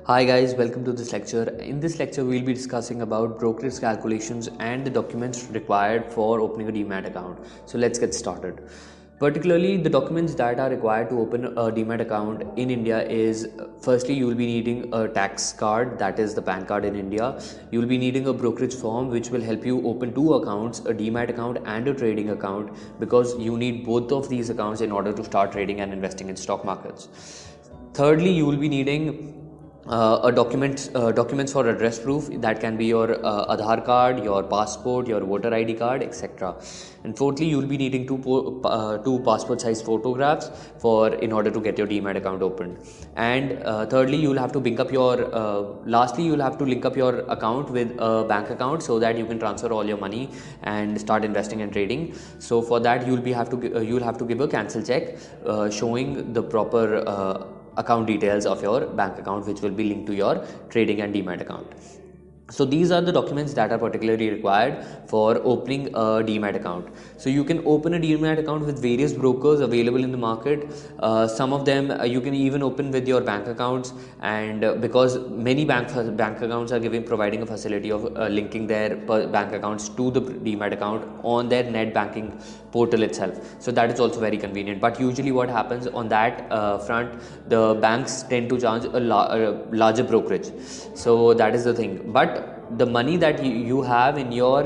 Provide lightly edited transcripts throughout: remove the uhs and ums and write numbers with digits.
Hi guys, welcome to this lecture. In this lecture, we'll be discussing about brokerage calculations and the documents required for opening a Demat account. So let's get started. Particularly, the documents that are required to open a Demat account in India is firstly, you will be needing a tax card, that is the PAN card in India. You will be needing a brokerage form which will help you open two accounts, a Demat account and a trading account, because you need both of these accounts in order to start trading and investing in stock markets. Thirdly, you will be needing documents for address proof. That can be your Aadhaar card, your passport, your voter ID card, etc. And fourthly, you will be needing two passport size photographs in order to get your Demat account opened. And thirdly, you will have to lastly you will have to link up your account with a bank account so that you can transfer all your money and start investing and trading. So for that, you will have to give a cancel check showing the proper account details of your bank account, which will be linked to your trading and Demat account. So these are the documents that are particularly required for opening a Demat account. So you can open a Demat account with various brokers available in the market. Some of them you can even open with your bank accounts, and because many bank accounts are providing a facility of linking their bank accounts to the Demat account on their net banking portal itself. So that is also very convenient. But usually what happens on that front, the banks tend to charge a larger brokerage. So that is the thing. But the money that you have in your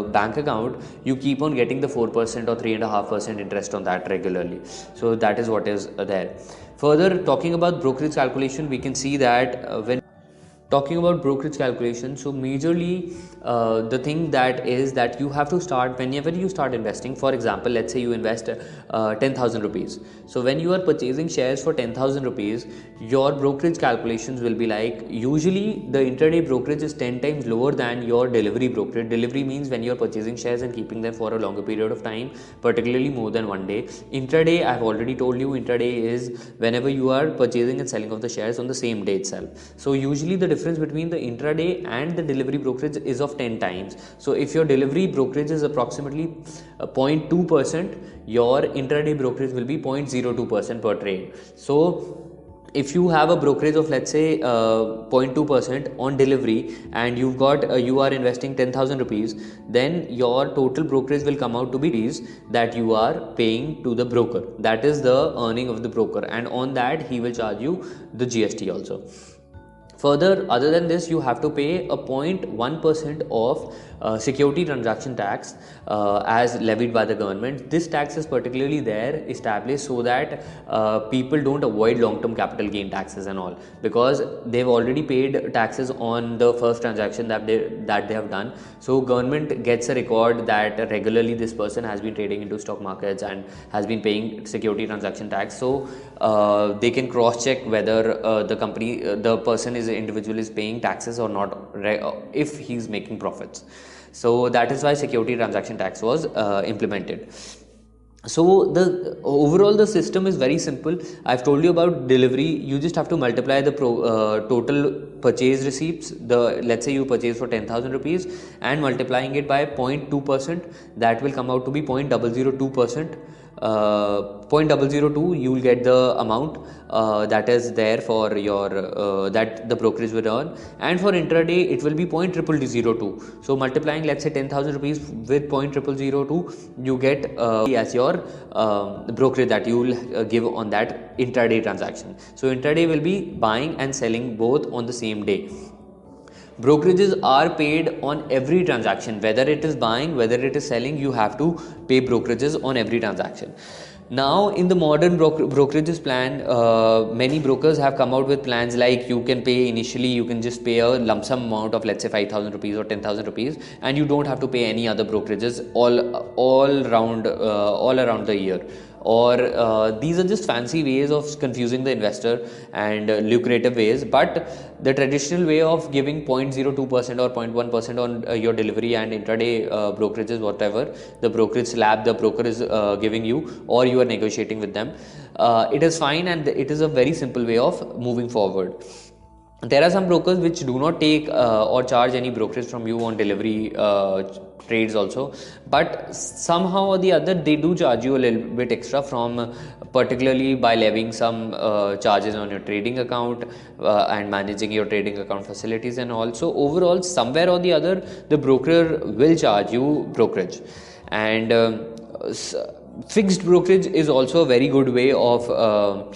bank account, you keep on getting the 4% or 3.5% interest on that regularly. So that is what is there. Further, talking about brokerage calculation, we can see that when talking about brokerage calculation, so majorly the thing that is that you have to start whenever you start investing. For example, let's say you invest 10,000 rupees. So when you are purchasing shares for 10,000 rupees, your brokerage calculations will be like, usually the intraday brokerage is 10 times lower than your delivery brokerage. Delivery means when you are purchasing shares and keeping them for a longer period of time, particularly more than one day. Intraday, I've already told you, intraday is whenever you are purchasing and selling of the shares on the same day itself. So usually the difference between the intraday and the delivery brokerage is of 10 times. So if your delivery brokerage is approximately 0.2%, your intraday brokerage will be 0.02% per trade. So if you have a brokerage of, let's say, 0.2% on delivery, and you are investing 10,000 rupees, then your total brokerage will come out to be rupees that you are paying to the broker. That is the earning of the broker, and on that he will charge you the GST also. Further, other than this, you have to pay a 0.1% of security transaction tax as levied by the government. This tax is particularly established so that people don't avoid long-term capital gain taxes and all, because they've already paid taxes on the first transaction that they have done. So government gets a record that regularly this person has been trading into stock markets and has been paying security transaction tax. So they can cross-check whether the individual is paying taxes or not, if he's making profits. So that is why security transaction tax was implemented. So the system is very simple. I've told you about delivery. You just have to multiply the total purchase receipts. Let's say you purchase for 10,000 rupees, and multiplying it by 0.2%, that will come out to be 0.002%. 0.002, you will get the amount that is there for your that the brokerage will earn, and for intraday it will be 0.0002. So multiplying, let's say, 10,000 rupees with 0.0002, you get as your brokerage that you will give on that intraday transaction. So intraday will be buying and selling both on the same day. Brokerages are paid on every transaction, whether it is buying, whether it is selling. You have to pay brokerages on every transaction. Now, in the modern brokerages plan, many brokers have come out with plans like, you can pay initially, you can just pay a lump sum amount of, let's say, 5,000 rupees or 10,000 rupees, and you don't have to pay any other brokerages all around the year. Or these are just fancy ways of confusing the investor and lucrative ways. But the traditional way of giving 0.02% or 0.1% on your delivery and intraday brokerages, whatever the brokerage slab the broker is giving you, or you are negotiating with them, it is fine, and it is a very simple way of moving forward. There are some brokers which do not take or charge any brokerage from you on delivery trades also, but somehow or the other they do charge you a little bit extra from particularly by levying some charges on your trading account and managing your trading account facilities, and also overall somewhere or the other the broker will charge you brokerage. And fixed brokerage is also a very good way of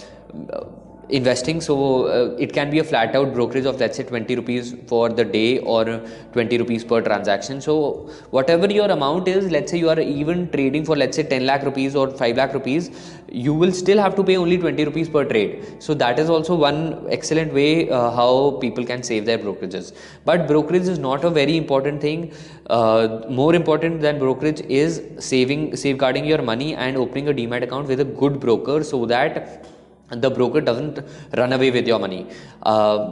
investing. So it can be a flat out brokerage of, let's say, 20 rupees for the day or 20 rupees per transaction. So whatever your amount is, let's say you are even trading for, let's say, 10 lakh rupees or 5 lakh rupees, you will still have to pay only 20 rupees per trade. So that is also one excellent way how people can save their brokerages. But brokerage is not a very important thing. More important than brokerage is safeguarding your money and opening a demat account with a good broker, so that the broker doesn't run away with your money,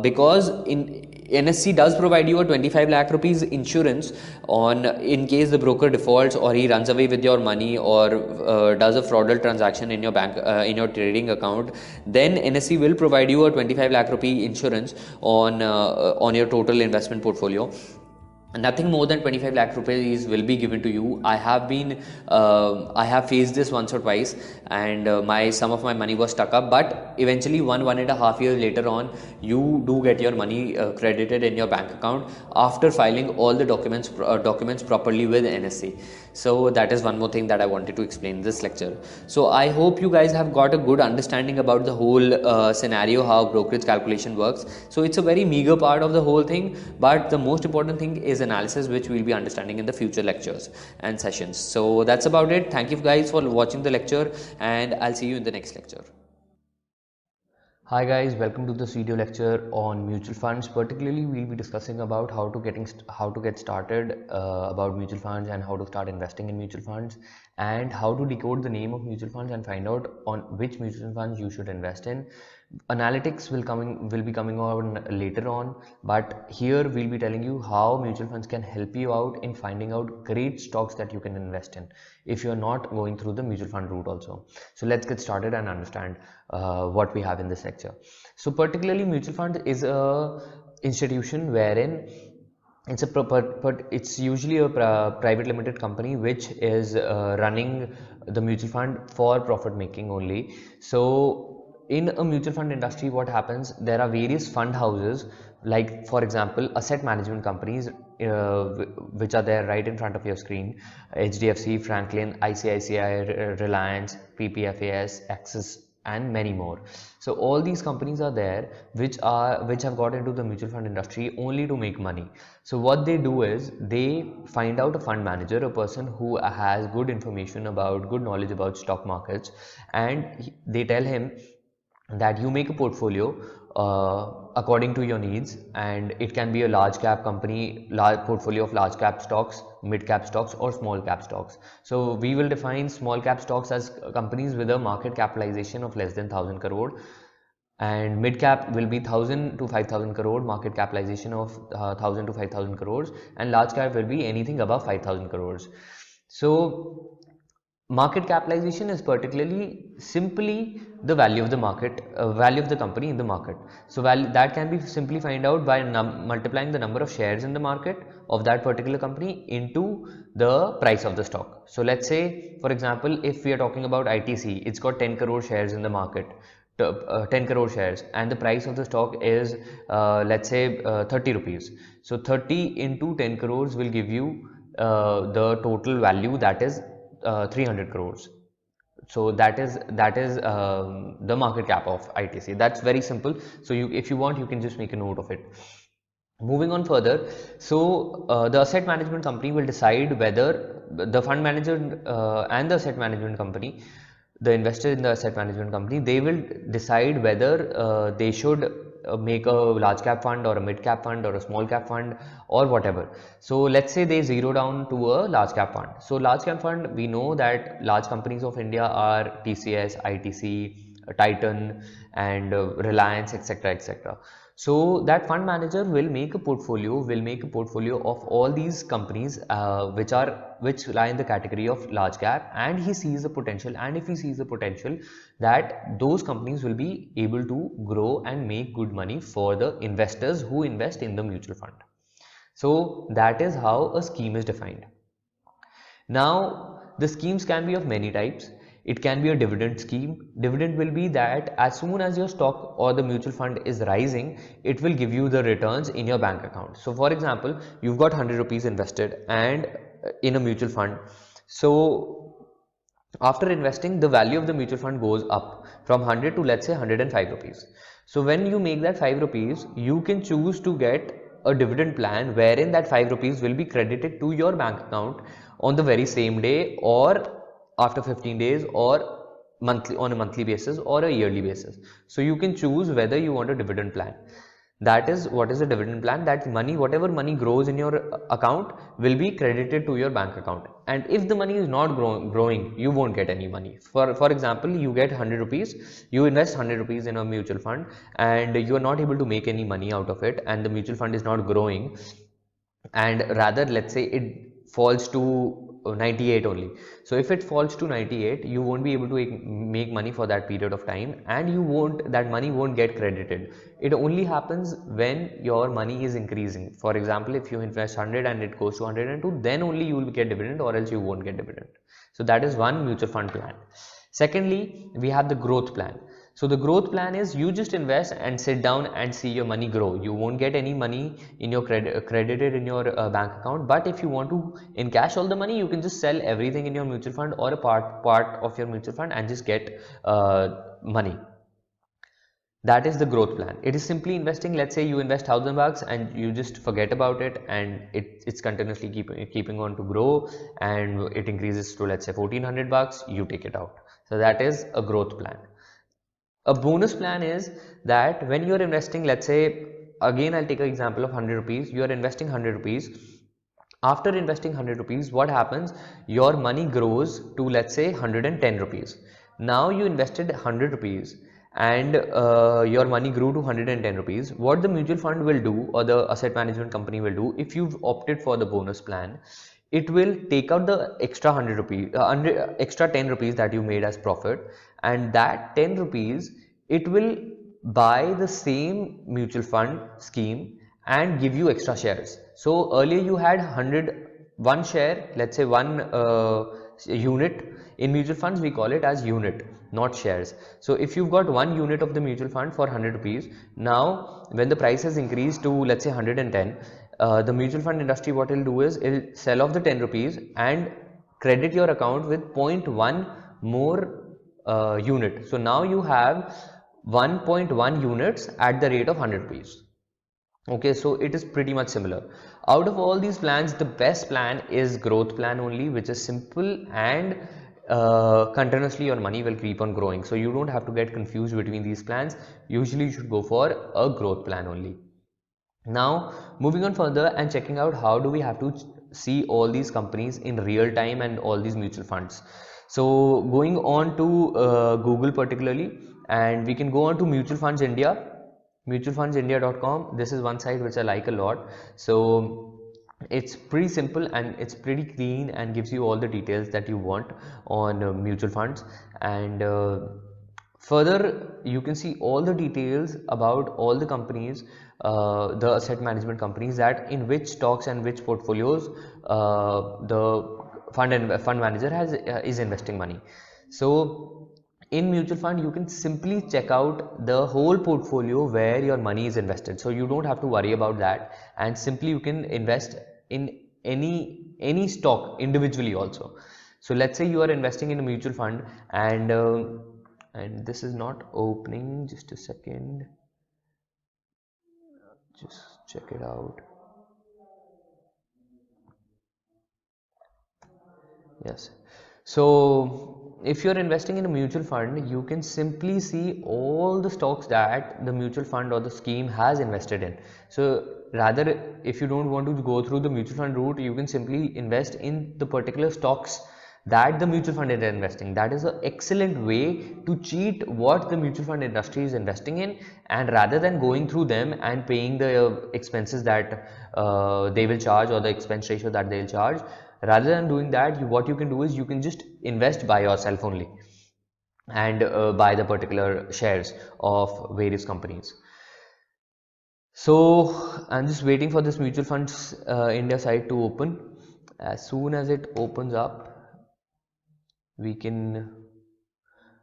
because in NSC does provide you a 25 lakh rupees insurance on in case the broker defaults or he runs away with your money or does a fraudulent transaction in your bank in your trading account. Then NSC will provide you a 25 lakh rupee insurance on your total investment portfolio. Nothing more than 25 lakh rupees will be given to you. I have faced this once or twice, and some of my money was stuck up, but eventually 1.5 years later on, you do get your money credited in your bank account after filing all the documents properly with NSC. So that is one more thing that I wanted to explain in this lecture. So I hope you guys have got a good understanding about the whole scenario, how brokerage calculation works. So it's a very meager part of the whole thing, but the most important thing is analysis, which we'll be understanding in the future lectures and sessions. So that's about it. Thank you guys for watching the lecture, and I'll see you in the next lecture. Hi guys, welcome to this video lecture on mutual funds. Particularly, we'll be discussing about how to get started about mutual funds and how to start investing in mutual funds, and how to decode the name of mutual funds and find out on which mutual funds you should invest in. Analytics will be coming on later on, but here we'll be telling you how mutual funds can help you out in finding out great stocks that you can invest in if you're not going through the mutual fund route also. So let's get started and understand what we have in this lecture. So particularly, mutual fund is a institution wherein it's usually a private limited company which is running the mutual fund for profit making only. So in a mutual fund industry, what happens, there are various fund houses, like for example asset management companies, which are there right in front of your screen: HDFC, Franklin, ICICI, Reliance, PPFAS, Axis, and many more. So all these companies are there which have got into the mutual fund industry only to make money. So what they do is they find out a fund manager, a person who has good knowledge about stock markets, and they tell him that you make a portfolio according to your needs, and it can be a large cap company, large portfolio of large cap stocks, mid cap stocks, or small cap stocks. So we will define small cap stocks as companies with a market capitalization of less than 1000 crore, and mid cap will be 1000 to 5000 crore, market capitalization of 1000 to 5000 crores, and large cap will be anything above 5000 crores. So market capitalization is particularly simply the value of the market, value of the company in the market. So that can be simply find out by multiplying the number of shares in the market of that particular company into the price of the stock. So let's say, for example, if we are talking about ITC, it's got 10 crore shares in the market, 10 crore shares, and the price of the stock is let's say 30 rupees. So 30 into 10 crores will give you the total value, that is 300 crores. So that is the market cap of ITC. That's very simple. So if you want, you can just make a note of it. Moving on further, so the asset management company will decide whether the fund manager and the asset management company, the investor in the asset management company, they will decide whether they should make a large cap fund or a mid cap fund or a small cap fund or whatever. So let's say they zero down to a large cap fund. So large cap fund, we know that large companies of India are TCS, ITC, Titan and Reliance, etc., etc. So that fund manager will make a portfolio, of all these companies which lie in the category of large cap, and he sees the potential. And if he sees the potential that those companies will be able to grow and make good money for the investors who invest in the mutual fund. So that is how a scheme is defined. Now, the schemes can be of many types. It can be a dividend scheme. Dividend will be that as soon as your stock or the mutual fund is rising, it will give you the returns in your bank account. So for example, you've got 100 rupees invested and in a mutual fund. So after investing, the value of the mutual fund goes up from 100 to, let's say, 105 rupees. So when you make that 5 rupees, you can choose to get a dividend plan wherein that 5 rupees will be credited to your bank account on the very same day, or after 15 days, or monthly, on a monthly basis, or a yearly basis. So you can choose whether you want a dividend plan. That is what is a dividend plan. That money, whatever money grows in your account, will be credited to your bank account. And if the money is not growing, you won't get any money. For example, you get 100 rupees, you invest 100 rupees in a mutual fund, and you are not able to make any money out of it, and the mutual fund is not growing, and rather, let's say it falls to 98 only. So if it falls to 98, you won't be able to make money for that period of time, and that money won't get credited. It only happens when your money is increasing. For example, if you invest 100 and it goes to 102, then only you will get dividend, or else you won't get dividend. So that is one mutual fund plan. Secondly, we have the growth plan. So the growth plan is you just invest and sit down and see your money grow. You won't get any money in your credited in your bank account. But if you want to encash all the money, you can just sell everything in your mutual fund or a part of your mutual fund and just get money. That is the growth plan. It is simply investing. Let's say you invest $1,000 and you just forget about it, and it's continuously keeping on to grow, and it increases to, let's say, $1,400. You take it out. So that is a growth plan. A bonus plan is that when you are investing, let's say, again I'll take an example of 100 rupees. You are investing 100 rupees. After investing 100 rupees, what happens? Your money grows to, let's say, 110 rupees. Now you invested 100 rupees and your money grew to 110 rupees. What the mutual fund will do, or the asset management company will do, if you've opted for the bonus plan, it will take out the extra 100 rupees, extra 10 rupees that you made as profit, and that 10 rupees it will buy the same mutual fund scheme and give you extra shares. So earlier you had one share, let's say one unit. In mutual funds we call it as unit, not shares. So if you've got one unit of the mutual fund for 100 rupees, now when the price has increased to, let's say, 110, the mutual fund industry, what it'll do is it'll sell off the 10 rupees and credit your account with 0.1 more unit. So now you have 1.1 units at the rate of 100 rupees. Okay, so it is pretty much similar. Out of all these plans, the best plan is growth plan only, which is simple, and continuously your money will keep on growing. So you don't have to get confused between these plans. Usually you should go for a growth plan only. Now moving on further and checking out how do we have to see all these companies in real time and all these mutual funds. So going on to Google particularly, and we can go on to Mutual Funds India, mutualfundsindia.com. This is one site which I like a lot. So it's pretty simple and it's pretty clean and gives you all the details that you want on mutual funds. And further, you can see all the details about all the companies, the asset management companies, that in which stocks and which portfolios the fund manager is investing money. So in mutual fund, you can simply check out the whole portfolio where your money is invested. So you don't have to worry about that, and simply you can invest in any stock individually also. So let's say you are investing in a mutual fund, and this is not opening. Just a second. Just check it out. Yes. So if you're investing in a mutual fund, you can simply see all the stocks that the mutual fund or the scheme has invested in. So rather, if you don't want to go through the mutual fund route, you can simply invest in the particular stocks that the mutual fund is investing. That is an excellent way to cheat what the mutual fund industry is investing in, and rather than going through them and paying the expenses that they will charge, or the expense ratio that they'll charge, rather than doing that, what you can do is you can just invest by yourself only, and buy the particular shares of various companies. So I'm just waiting for this mutual funds India site to open. As soon as it opens up, we can,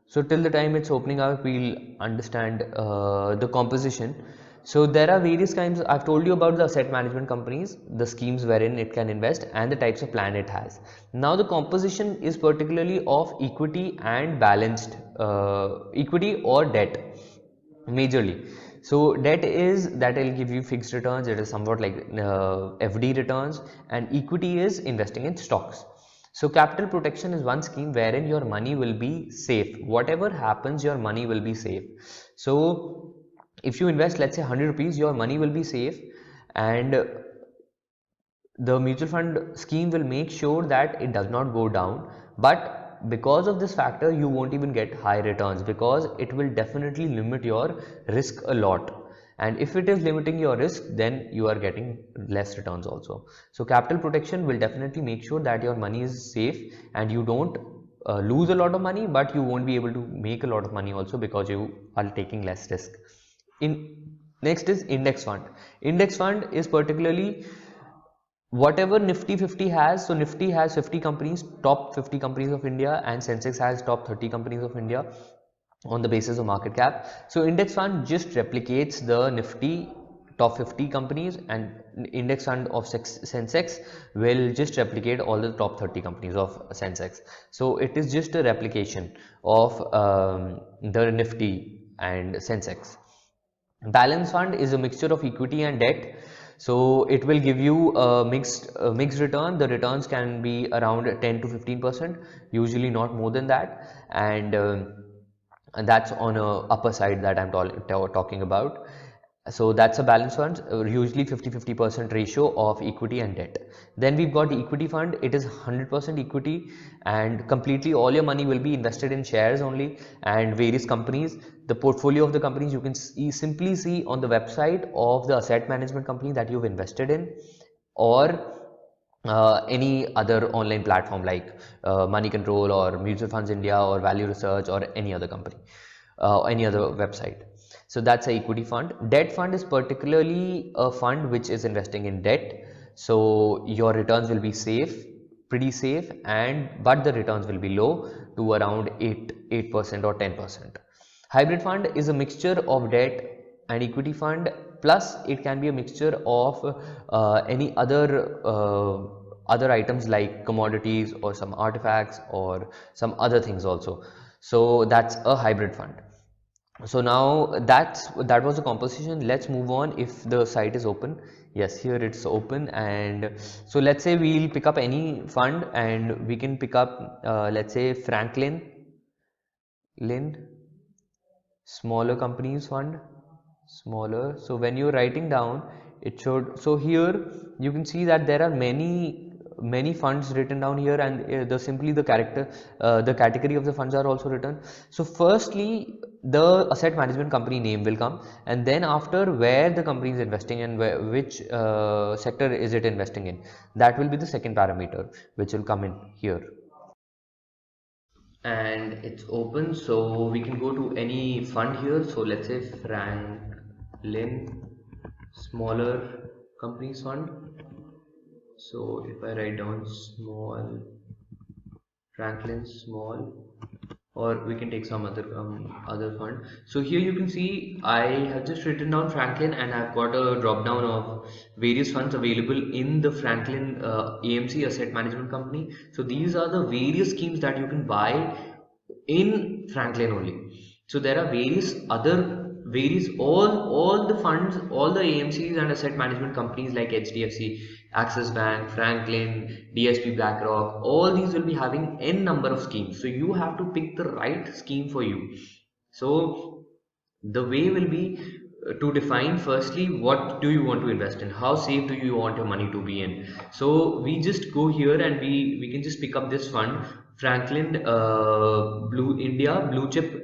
so till the time it's opening up, we'll understand the composition. So there are various kinds. I've told you about the asset management companies, the schemes wherein it can invest, and the types of plan it has. Now the composition is particularly of equity and balanced equity or debt majorly. So debt is that will give you fixed returns. It is somewhat like FD returns, and equity is investing in stocks. So capital protection is one scheme wherein your money will be safe. Whatever happens, your money will be safe. So if you invest, let's say 100 rupees, your money will be safe, and the mutual fund scheme will make sure that it does not go down. But because of this factor, you won't even get high returns, because it will definitely limit your risk a lot. And if it is limiting your risk, then you are getting less returns also. So capital protection will definitely make sure that your money is safe, and you don't lose a lot of money, but you won't be able to make a lot of money also, because you are taking less risk. Next is index fund. Index fund is particularly whatever Nifty 50 has. So Nifty has 50 companies, top 50 companies of India, and Sensex has top 30 companies of India on the basis of market cap. So index fund just replicates the Nifty top 50 companies, and index fund of Sensex will just replicate all the top 30 companies of Sensex. So it is just a replication of the Nifty and Sensex. Balance fund is a mixture of equity and debt. So it will give you a mixed return. The returns can be around 10 to 15%, usually not more than that, and that's on a upper side that I'm talking about. So that's a balance fund, usually 50-50% ratio of equity and debt. Then we've got the equity fund. It is 100% equity, and completely all your money will be invested in shares only and various companies. The portfolio of the companies you can simply see on the website of the asset management company that you've invested in, or any other online platform like Money Control or Mutual Funds India or Value Research or any other company, any other website. So that's a equity fund. Debt fund is particularly a fund which is investing in debt. So your returns will be safe, pretty safe, but the returns will be low, to around 8% or 10%. Hybrid fund is a mixture of debt and equity fund, plus it can be a mixture of any other items like commodities or some artifacts or some other things also. So that's a hybrid fund. So now that was the composition. Let's move on. If the site is open, yes, here it's open. And so let's say we'll pick up any fund, and we can pick up let's say Franklin smaller companies fund, smaller. So when you're writing down, it should, so here you can see that there are many funds written down here, and the category of the funds are also written. So firstly, the asset management company name will come, and then after, where the company is investing and which sector is it investing in, that will be the second parameter which will come in here. And it's open, so we can go to any fund here. So let's say Franklin smaller companies fund. So if I write down small, Franklin small, or we can take some other fund. So here you can see I have just written down Franklin, and I've got a drop down of various funds available in the Franklin AMC asset management company. So these are the various schemes that you can buy in Franklin only. So there are all the funds, all the AMCs and asset management companies like HDFC, Axis Bank, Franklin, DSP, BlackRock, all these will be having n number of schemes. So you have to pick the right scheme for you. So the way will be to define firstly what do you want to invest in, how safe do you want your money to be in. So we just go here and we can just pick up this fund, Franklin Blue India Blue Chip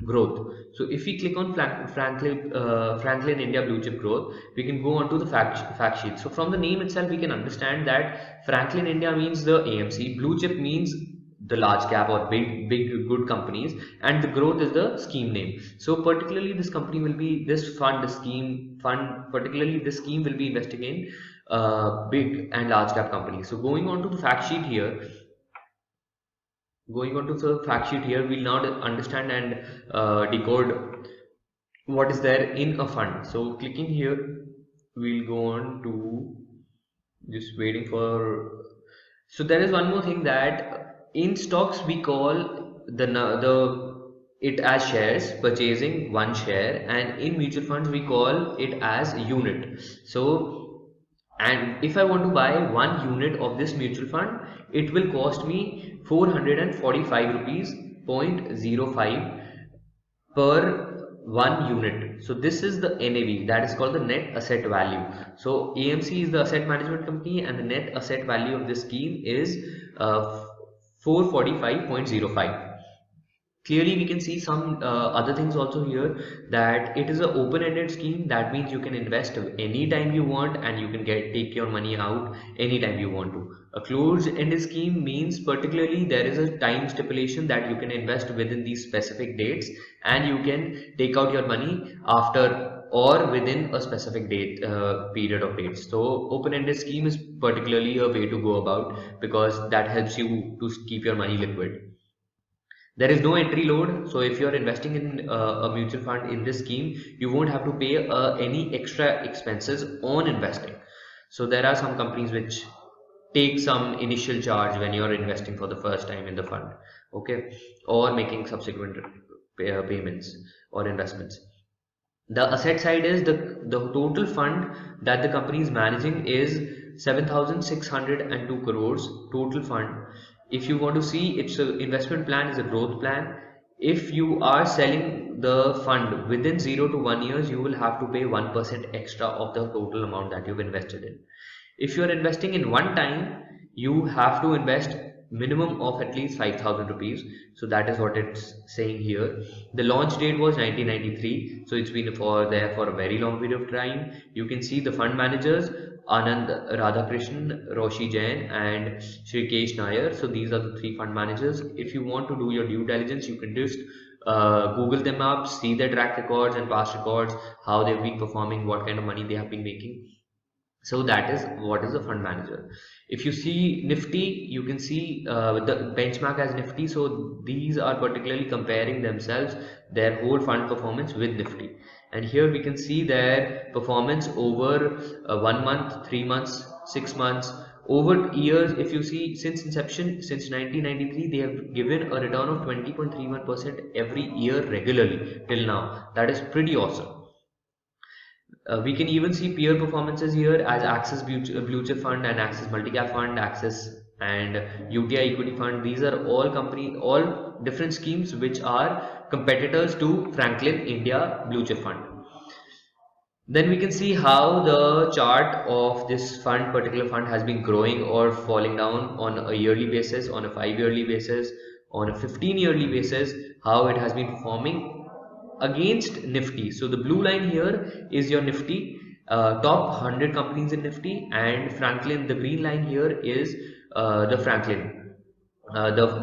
Growth. So if we click on Franklin India Blue Chip Growth, we can go on to the fact sheet. So from the name itself, we can understand that Franklin India means the AMC, Blue Chip means the large cap or big good companies, and the growth is the scheme name. So particularly this company will be this fund, the scheme fund, particularly this scheme will be investing in big and large cap companies. So going on to the fact sheet here, we'll now understand and decode what is there in a fund. So clicking here, we'll go on to just waiting for. So there is one more thing, that in stocks we call the it as shares, purchasing one share, and in mutual funds we call it as unit. So, and if I want to buy 1 unit of this mutual fund, it will cost me 445 rupees 0.05 per 1 unit. So this is the NAV, that is called the net asset value. So AMC is the asset management company, and the net asset value of this scheme is 445.05. Clearly we can see some other things also here, that it is an open-ended scheme. That means you can invest anytime you want, and you can take your money out anytime you want to. A closed-ended scheme means particularly there is a time stipulation that you can invest within these specific dates, and you can take out your money after or within a specific date period of dates. So open-ended scheme is particularly a way to go about, because that helps you to keep your money liquid. There is no entry load, so if you are investing in a mutual fund in this scheme, you won't have to pay any extra expenses on investing. So there are some companies which take some initial charge when you are investing for the first time in the fund, okay, or making subsequent payments or investments. The asset side is the total fund that the company is managing is 7,602 crores total fund. If you want to see, its investment plan is a growth plan. If you are selling the fund within 0 to 1 years, you will have to pay 1% extra of the total amount that you've invested in. If you are investing in one time, you have to invest minimum of at least 5,000 rupees. So that is what it's saying here. The launch date was 1993, so it's been there for a very long period of time. You can see the fund managers, Anand Radhakrishnan, Roshi Jain, and Shrikesh Nair. So these are the 3 fund managers. If you want to do your due diligence, you can just Google them up, see their track records and past records, how they've been performing, what kind of money they have been making. So that is what is a fund manager. If you see Nifty, you can see the benchmark as Nifty. So these are particularly comparing themselves, their whole fund performance with Nifty. And here we can see their performance over 1 month, 3 months, 6 months, over years. If you see since inception, since 1993, they have given a return of 20.31% every year regularly till now. That is pretty awesome. We can even see peer performances here as Axis Blue Chip Fund and Axis Multicap Fund, Axis and UTI Equity Fund. These are all different schemes which are competitors to Franklin India Blue Chip Fund. Then we can see how the chart of this particular fund has been growing or falling down on a yearly basis, on a 5-yearly basis, on a 15-yearly basis, how it has been performing against Nifty. So the blue line here is your Nifty, top 100 companies in Nifty, and Franklin, the green line here is the Franklin,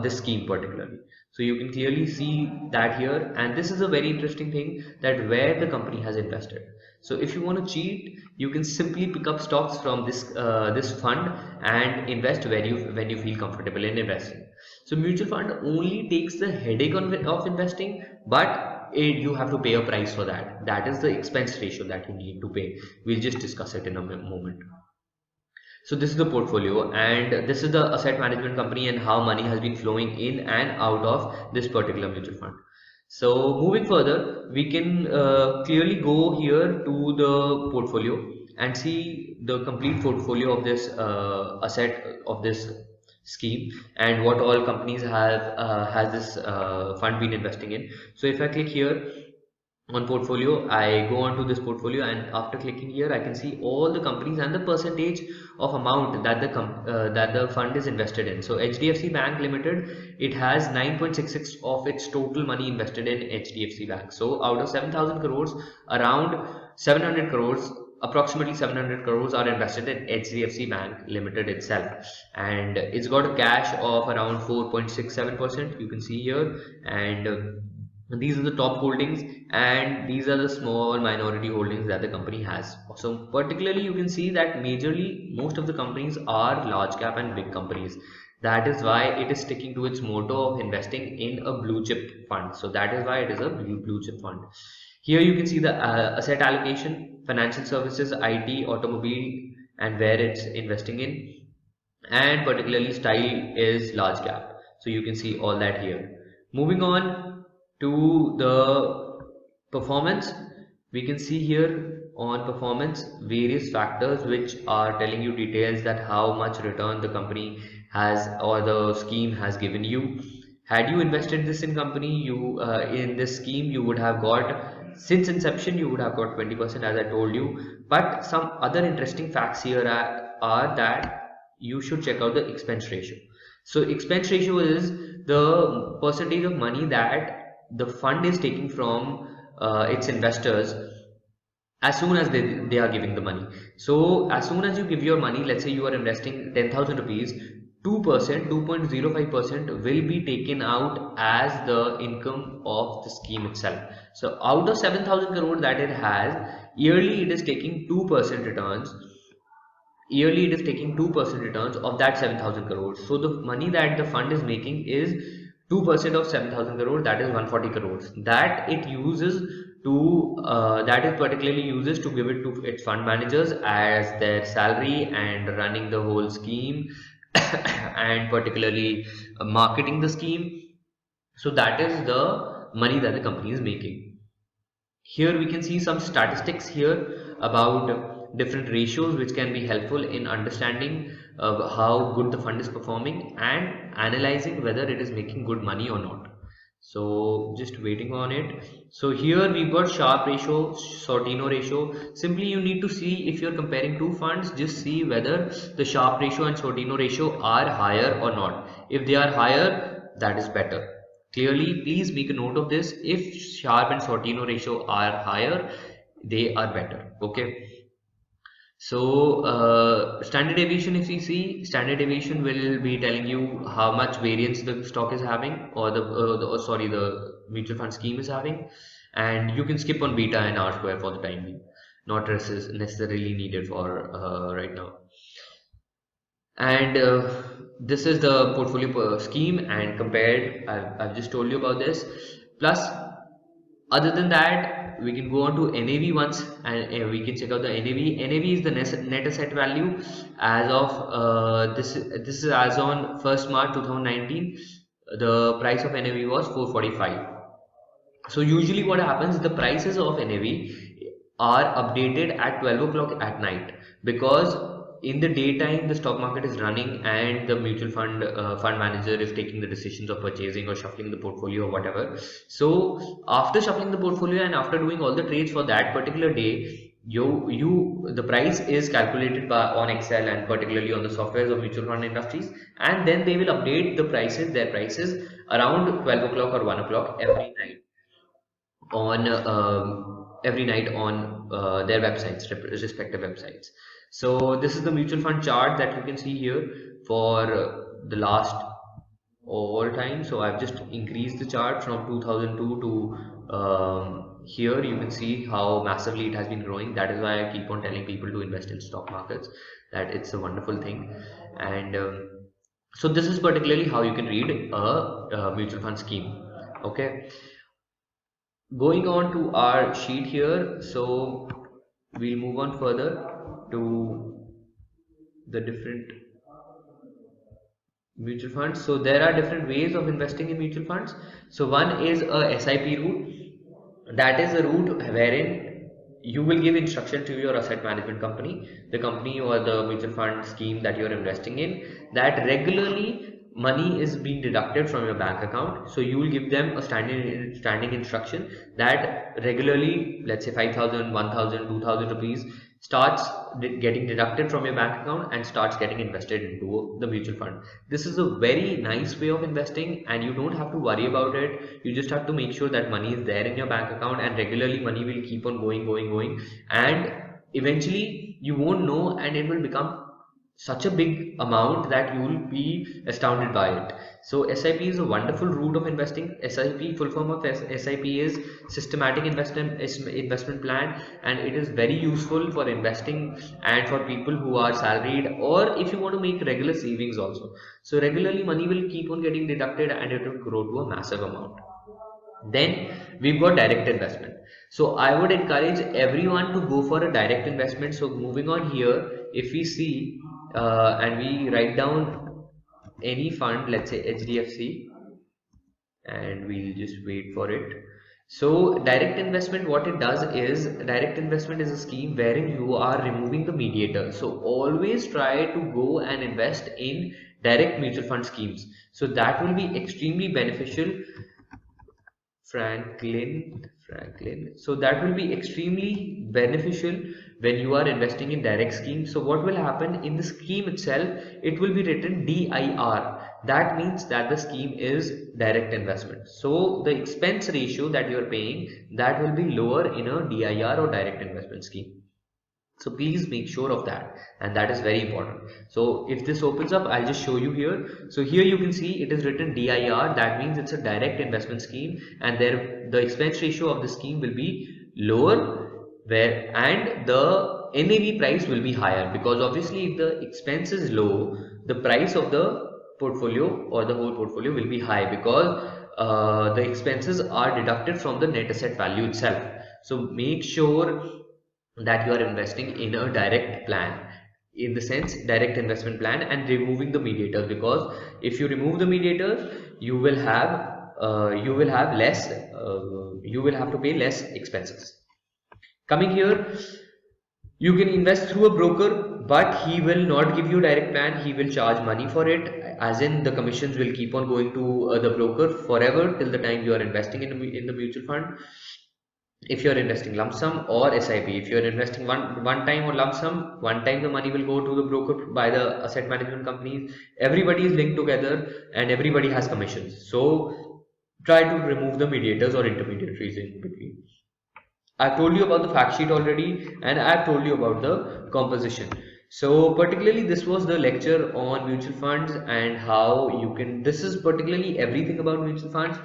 this scheme particularly. So you can clearly see that here, and this is a very interesting thing, that where the company has invested. So if you want to cheat, you can simply pick up stocks from this fund and invest when you feel comfortable in investing. So mutual fund only takes the headache of investing, but you have to pay a price for that. That is the expense ratio that you need to pay. We'll just discuss it in a moment. So this is the portfolio, and this is the asset management company and how money has been flowing in and out of this particular mutual fund. So moving further, we can clearly go here to the portfolio and see the complete portfolio of this asset of this scheme, and what all companies has this fund been investing in. So if I click here, on portfolio, I go on to this portfolio, and after clicking here I can see all the companies and the percentage of amount that the fund is invested in. So HDFC Bank Limited, it has 9.66 of its total money invested in HDFC Bank. So out of 7,000 crores, around 700 crores, approximately 700 crores are invested in HDFC Bank Limited itself, and it's got a cash of around 4.67%, you can see here. And these are the top holdings, and these are the small minority holdings that the company has. So particularly you can see that majorly most of the companies are large cap and big companies. That is why it is sticking to its motto of investing in a blue chip fund. So that is why it is a blue chip fund. Here you can see the asset allocation: financial services, IT, automobile, and where it's investing in. And particularly style is large cap. So you can see all that here. Moving on to the performance, we can see here on performance various factors which are telling you details that how much return the company has or the scheme has given you. Had you invested this in company, you in this scheme, you would have got, since inception you would have got 20%, as I told you. But some other interesting facts here are that you should check out the expense ratio. So expense ratio is the percentage of money that the fund is taking from its investors as soon as they are giving the money. So as soon as you give your money, let's say you are investing 10,000 rupees, 2%, 2.05% will be taken out as the income of the scheme itself. So out of 7,000 crore that it has, yearly it is taking 2% returns. Yearly it is taking 2% returns of that 7,000 crores. So the money that the fund is making is 2% of 7,000 crores, that is 140 crores, that it uses to that it particularly uses to give it to its fund managers as their salary and running the whole scheme and particularly marketing the scheme. So that is the money that the company is making. Here we can see some statistics here about different ratios which can be helpful in understanding how good the fund is performing and analyzing whether it is making good money or not. So just waiting on it. So here we've got Sharpe ratio, Sortino ratio. Simply you need to see, if you're comparing two funds, just see whether the Sharpe ratio and Sortino ratio are higher or not. If they are higher, that is better. Clearly, please make a note of this. If Sharpe and Sortino ratio are higher, they are better. Okay. So standard deviation, if you see, standard deviation will be telling you how much variance the stock is having, or the mutual fund scheme is having, and you can skip on beta and R square for the time being. Not necessarily needed for right now. And this is the portfolio scheme and compared. I've just told you about this. Plus, other than that, we can go on to NAV once, and we can check out the NAV. NAV is the net asset value as of this is as on 1st March 2019. The price of NAV was 445. So usually what happens, the prices of NAV are updated at 12 o'clock at night, because in the daytime the stock market is running and the mutual fund manager is taking the decisions of purchasing or shuffling the portfolio or whatever. So after shuffling the portfolio and after doing all the trades for that particular day, the price is calculated on Excel and particularly on the softwares of mutual fund industries, and then they will update their prices around 12 o'clock or 1 o'clock every night on their websites, respective websites. So this is the mutual fund chart that you can see here for the last all time. So I've just increased the chart from 2002 to here. You can see how massively it has been growing. That is why I keep on telling people to invest in stock markets, that it's a wonderful thing. And so this is particularly how you can read a mutual fund scheme. Okay. Going on to our sheet here, so we'll move on further to the different mutual funds. So there are different ways of investing in mutual funds. So one is a SIP route. That is a route wherein you will give instruction to your asset management company, the company or the mutual fund scheme that you are investing in, that regularly money is being deducted from your bank account. So you will give them a standing instruction that regularly, let's say 5,000, 1,000, 2,000 rupees starts getting deducted from your bank account and starts getting invested into the mutual fund. This is a very nice way of investing, and you don't have to worry about it. You just have to make sure that money is there in your bank account, and regularly money will keep on going, and eventually you won't know, and it will become such a big amount that you will be astounded by it. So SIP is a wonderful route of investing. SIP, full form of SIP is systematic investment plan, and it is very useful for investing and for people who are salaried, or if you want to make regular savings also. So regularly money will keep on getting deducted and it will grow to a massive amount. Then we've got direct investment. So I would encourage everyone to go for a direct investment. So moving on here, if we see and we write down any fund, let's say HDFC, and we'll just wait for it. So direct investment, what it does is, direct investment is a scheme wherein you are removing the mediator. So always try to go and invest in direct mutual fund schemes. So that will be extremely beneficial. Franklin. So that will be extremely beneficial when you are investing in direct schemes. So what will happen in the scheme itself, it will be written DIR. That means that the scheme is direct investment. So the expense ratio that you are paying, that will be lower in a DIR or direct investment scheme. So please make sure of that, and that is very important. So if this opens up, I'll just show you here. So here you can see it is written DIR. That means it's a direct investment scheme, and there the expense ratio of the scheme will be lower, and the NAV price will be higher, because obviously if the expense is low, the price of the portfolio or the whole portfolio will be high, because the expenses are deducted from the net asset value itself. So make sure that you are investing in a direct plan, in the sense direct investment plan, and removing the mediators, because if you remove the mediators, you will have less, you will have to pay less expenses. Coming here, you can invest through a broker, but he will not give you direct plan. He will charge money for it, as in the commissions will keep on going to the broker forever till the time you are investing in the mutual fund. If you are investing lump sum or SIP, if you are investing one time or lump sum, one time the money will go to the broker by the asset management companies. Everybody is linked together and everybody has commissions. So try to remove the mediators or intermediaries in between. I've told you about the fact sheet already, and I've told you about the composition. So particularly this was the lecture on mutual funds and how you can, this is particularly everything about mutual funds.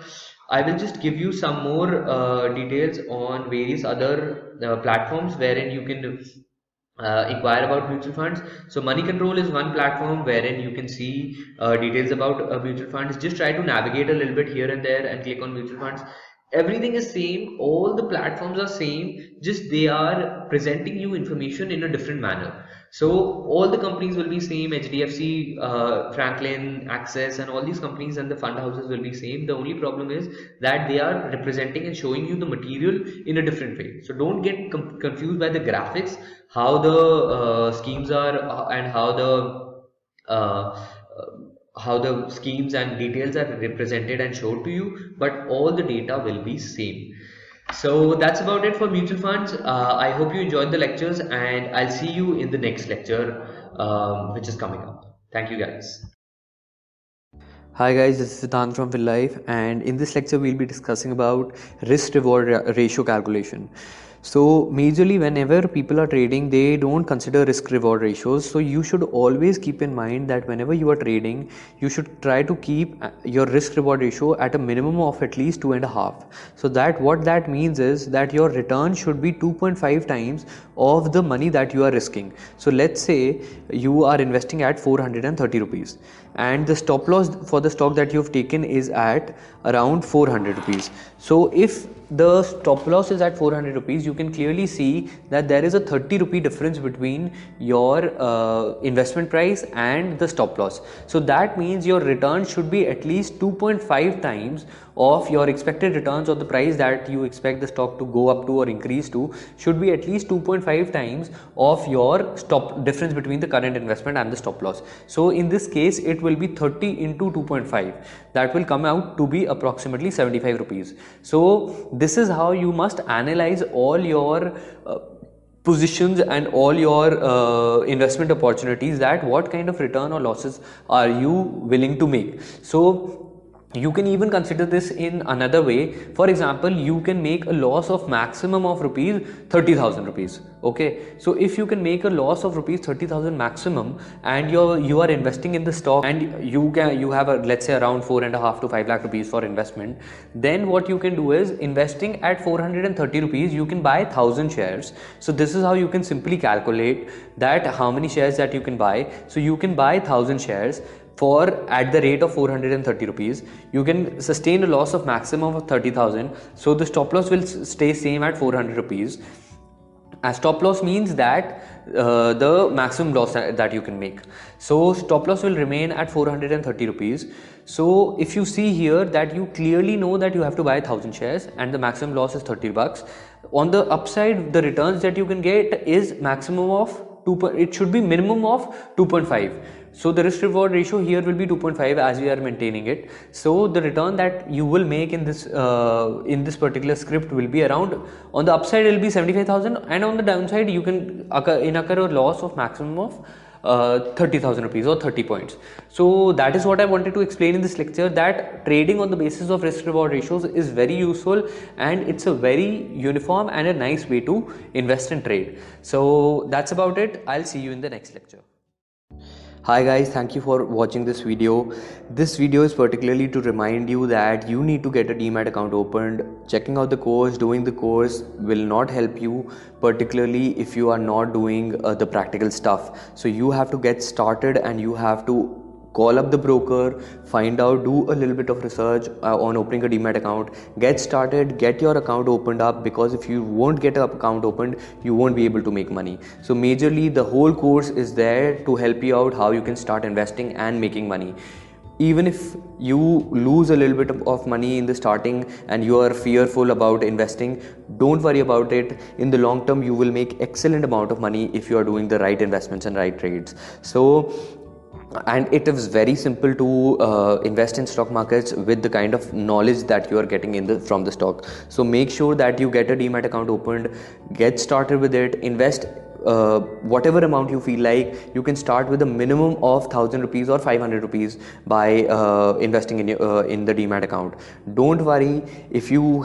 I will just give you some more details on various other platforms wherein you can inquire about mutual funds. So Money Control is one platform wherein you can see details about mutual funds. Just try to navigate a little bit here and there and click on mutual funds. Everything is same, all the platforms are same, just they are presenting you information in a different manner. So all the companies will be same, HDFC, Franklin, Access, and all these companies and the fund houses will be same. The only problem is that they are representing and showing you the material in a different way. So don't get confused by the graphics, how the schemes are and how the schemes and details are represented and showed to you, but all the data will be same. So that's about it for mutual funds. I hope you enjoyed the lectures, and I'll see you in the next lecture which is coming up. Thank you guys. Hi guys, this is Siddhant from FinLife, and in this lecture we'll be discussing about risk reward ratio calculation. So majorly whenever people are trading, they don't consider risk reward ratios. So you should always keep in mind that whenever you are trading, you should try to keep your risk reward ratio at a minimum of at least 2.5. So that what that means is that your return should be 2.5 times of the money that you are risking. So let's say you are investing at 430 rupees and the stop loss for the stock that you've taken is at around 400 rupees. So if the stop loss is at 400 rupees, you can clearly see that there is a 30 rupee difference between your investment price and the stop loss. So that means your return should be at least 2.5 times of your expected returns or the price that you expect the stock to go up to or increase to should be at least 2.5 times of your stop difference between the current investment and the stop loss. So in this case it will be 30 into 2.5, that will come out to be approximately 75 rupees. So this is how you must analyze all your positions and all your investment opportunities, that what kind of return or losses are you willing to make. So you can even consider this in another way. For example, you can make a loss of maximum of rupees 30,000 rupees. Okay, so if you can make a loss of rupees 30,000 maximum, and you are investing in the stock, and you have a, let's say, around 4.5 to 5 lakh rupees for investment, then what you can do is, investing at 430 rupees, you can buy 1,000 shares. So this is how you can simply calculate that how many shares that you can buy. So you can buy 1,000 shares for at the rate of 430 rupees. You can sustain a loss of maximum of 30,000. So the stop loss will stay same at 400 rupees. As stop loss means that the maximum loss that you can make. So stop loss will remain at 430 rupees. So if you see here that you clearly know that you have to buy 1,000 shares and the maximum loss is 30 bucks. On the upside, the returns that you can get is maximum of it should be minimum of 2.5. So the risk reward ratio here will be 2.5 as we are maintaining it. So the return that you will make in this particular script will be around, on the upside it will be 75,000, and on the downside you can incur a loss of maximum of 30,000 rupees or 30 points. So that is what I wanted to explain in this lecture, that trading on the basis of risk reward ratios is very useful, and it's a very uniform and a nice way to invest and trade. So that's about it. I'll see you in the next lecture. Hi guys, thank you for watching this video. This video is particularly to remind you that you need to get a Demat account opened. Checking out the course, doing the course will not help you, particularly if you are not doing the practical stuff. So you have to get started, and you have to call up the broker, find out, do a little bit of research on opening a Demat account, get started, get your account opened up, because if you won't get an account opened, you won't be able to make money. So majorly the whole course is there to help you out how you can start investing and making money. Even if you lose a little bit of money in the starting and you are fearful about investing, don't worry about it. In the long term, you will make excellent amount of money if you are doing the right investments and right trades. And it is very simple to invest in stock markets with the kind of knowledge that you are getting from the stock. So make sure that you get a Demat account opened, get started with it, invest whatever amount you feel like. You can start with a minimum of 1,000 rupees or 500 rupees by investing in the Demat account. Don't worry if you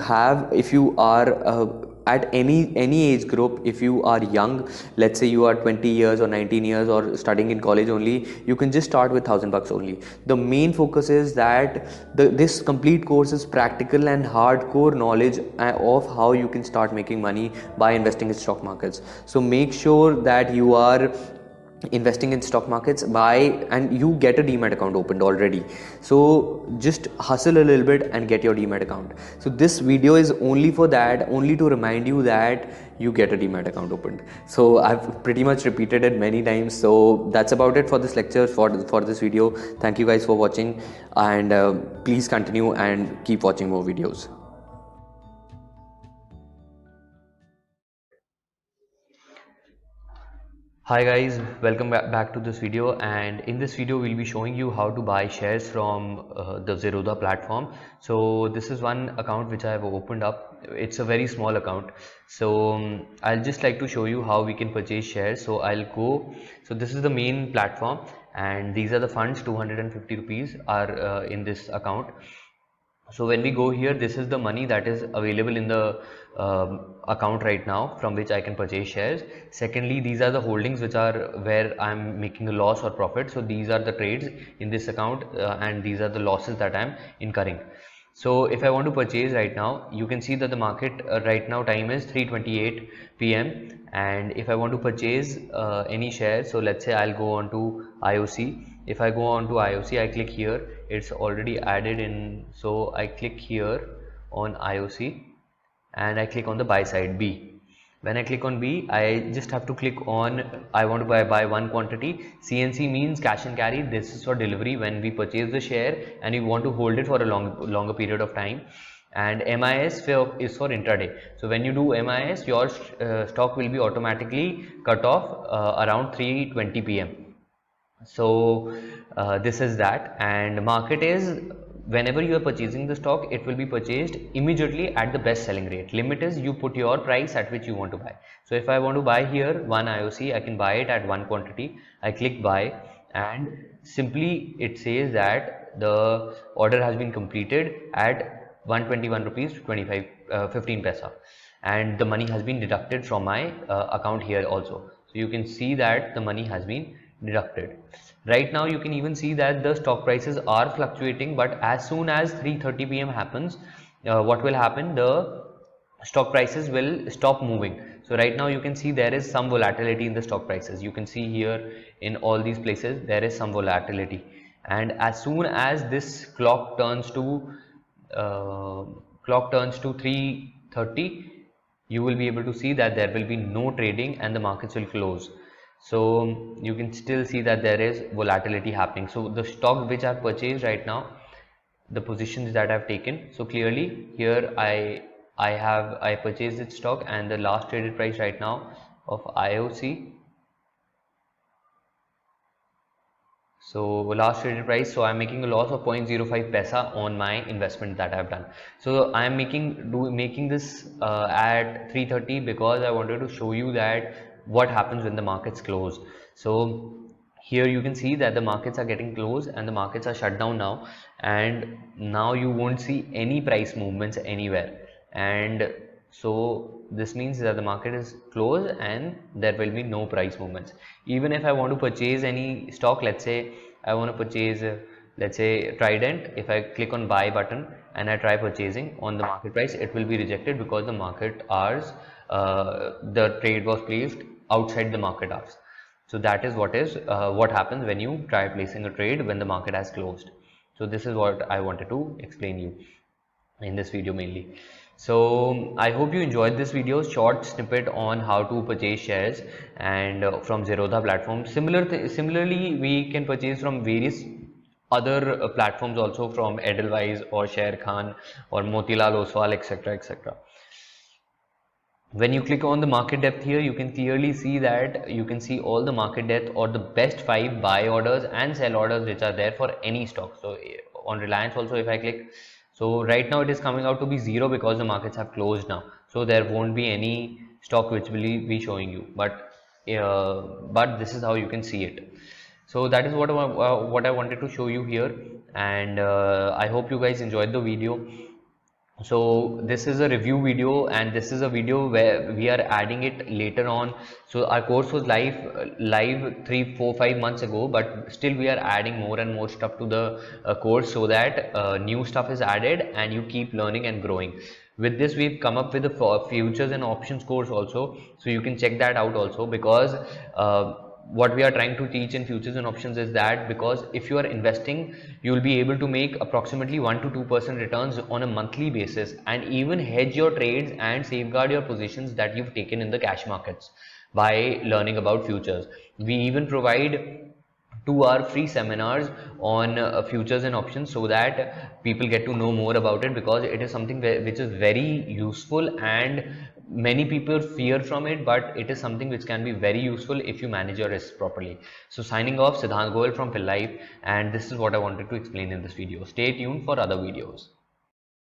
are at any age group. If you are young, let's say you are 20 years or 19 years or studying in college only, you can just start with 1,000 bucks only. The main focus is that this complete course is practical and hardcore knowledge of how you can start making money by investing in stock markets. So make sure that you are investing in stock markets and you get a Demat account opened already. So just hustle a little bit and get your Demat account. So this video is only for that, only to remind you that you get a Demat account opened. So I've pretty much repeated it many times. So that's about it for this lecture, for this video. Thank you guys for watching, and please continue and keep watching more videos. Hi guys, welcome back to this video, and in this video we'll be showing you how to buy shares from the Zerodha platform. So this is one account which I have opened up. It's a very small account. So I'll just like to show you how we can purchase shares. So so this is the main platform, and these are the funds. 250 rupees are in this account. So when we go here, this is the money that is available in the account right now, from which I can purchase shares. Secondly, these are the holdings which are where I'm making a loss or profit. So these are the trades in this account, and these are the losses that I'm incurring. So if I want to purchase right now, you can see that the market right now time is 3:28 p.m. and if I want to purchase any share, so let's say I'll go on to IOC. If I go on to IOC, I click here, it's already added in. So I click here on IOC and I click on the buy side B. When I click on B, I just have to click on I want to buy one quantity. CNC means cash and carry. This is for delivery when we purchase the share and you want to hold it for a longer period of time. And MIS is for intraday. So when you do MIS, your stock will be automatically cut off around 3:20 p.m. So this is that. And market is whenever you are purchasing the stock, it will be purchased immediately at the best selling rate. Limit is you put your price at which you want to buy. So if I want to buy here one IOC, I can buy it at one quantity. I click buy and simply it says that the order has been completed at 121 rupees 15 paisa, and the money has been deducted from my account here also. So you can see that the money has been deducted. Right now you can even see that the stock prices are fluctuating, but as soon as 3:30 p.m. happens, what will happen, the stock prices will stop moving. So right now you can see there is some volatility in the stock prices. You can see here in all these places there is some volatility, and as soon as this clock turns to 3:30, you will be able to see that there will be no trading and the markets will close. So you can still see that there is volatility happening. So the stock which I've purchased right now, the positions that I've taken, so clearly here I purchased this stock, and the last traded price right now of IOC, so last traded price, so I'm making a loss of 0.05 paisa on my investment that I've done. So I'm making this at 3:30 because I wanted to show you that what happens when the markets close. So here you can see that the markets are getting closed and the markets are shut down now, and now you won't see any price movements anywhere. And so this means that the market is closed and there will be no price movements. Even if I want to purchase any stock, let's say I want to purchase let's say Trident, if I click on buy button and I try purchasing on the market price, it will be rejected because the market hours, the trade was placed outside the market hours. So that is what happens when you try placing a trade when the market has closed. So this is what I wanted to explain you in this video mainly. So I hope you enjoyed this video, short snippet on how to purchase shares and from Zerodha platform. Similarly, we can purchase from various other platforms also, from Edelweiss or Sharekhan or Motilal Oswal, etc, etc. When you click on the market depth here, you can clearly see that you can see all the market depth or the best 5 buy orders and sell orders which are there for any stock. So on Reliance also, if I click, so right now it is coming out to be 0 because the markets have closed now. So there won't be any stock which will be showing you, but this is how you can see it. So that is what I wanted to show you here, and I hope you guys enjoyed the video. So this is a review video, and this is a video where we are adding it later on. So our course was live 3, 4, 5 months ago, but still we are adding more and more stuff to the course, so that new stuff is added and you keep learning and growing. With this, we've come up with a futures and options course also, so you can check that out also, because what we are trying to teach in futures and options is that, because if you are investing, you will be able to make approximately 1 to 2% returns on a monthly basis, and even hedge your trades and safeguard your positions that you've taken in the cash markets by learning about futures. We even provide 2-hour free seminars on futures and options, so that people get to know more about it, because it is something which is very useful, and many people fear from it, but it is something which can be very useful if you manage your risks properly. So signing off, Siddhant Goel from FinLife, and this is what I wanted to explain in this video. Stay tuned for other videos.